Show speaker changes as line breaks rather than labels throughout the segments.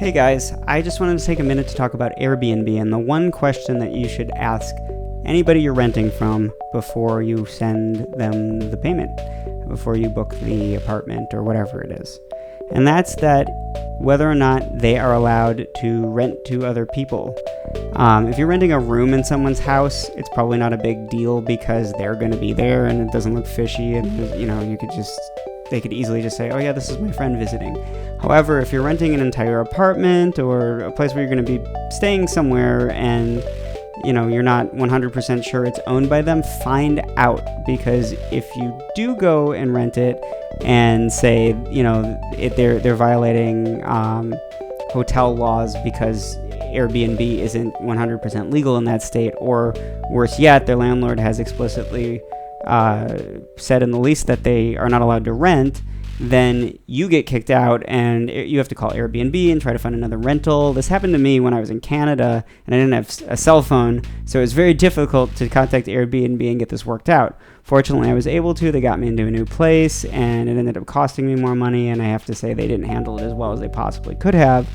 Hey guys, I just wanted to take a minute to talk about Airbnb and the one question that you should ask anybody you're renting from before you send them the payment, before you book the apartment or whatever it is. And that's that whether or not they are allowed to rent to other people. If you're renting a room in someone's house, it's probably not a big deal because they're going to be there and it doesn't look fishy and, they could easily just say, oh yeah, this is my friend visiting. However, if you're renting an entire apartment or a place where you're going to be staying somewhere and you're not 100% sure it's owned by them, find out, because if you do go and rent it and say, they're violating hotel laws because Airbnb isn't 100% legal in that state, or worse yet, their landlord has explicitly said in the lease that they are not allowed to rent, then you get kicked out and you have to call Airbnb and try to find another rental. This happened to me when I was in Canada and I didn't have a cell phone, so it was very difficult to contact Airbnb and get this worked out. Fortunately, I was able to. They got me into a new place and it ended up costing me more money, and I have to say they didn't handle it as well as they possibly could have.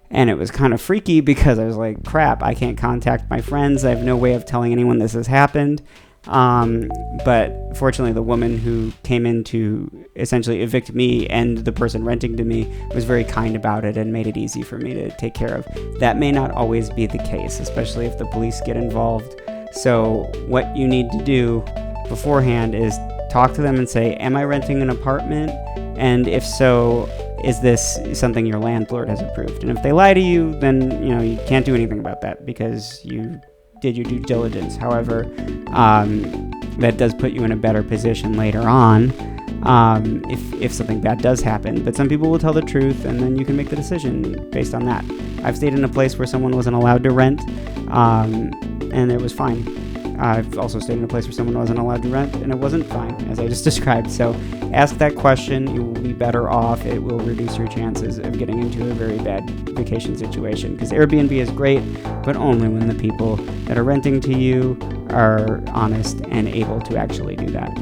And it was kind of freaky because I was like, crap, I can't contact my friends. I have no way of telling anyone this has happened. But fortunately, the woman who came in to essentially evict me and the person renting to me was very kind about it and made it easy for me to take care of. That may not always be the case, especially if the police get involved. So what you need to do beforehand is talk to them and say, am I renting an apartment? And if so, is this something your landlord has approved? And if they lie to you, then you can't do anything about that because you did your due diligence. However, that does put you in a better position later on if something bad does happen. But some people will tell the truth, and then you can make the decision based on that. I've stayed in a place where someone wasn't allowed to rent, and it was fine. I've also stayed in a place where someone wasn't allowed to rent, and it wasn't fine, as I just described. So ask that question. You will be better off. It will reduce your chances of getting into a very bad vacation situation. Because Airbnb is great, but only when the people that are renting to you are honest and able to actually do that.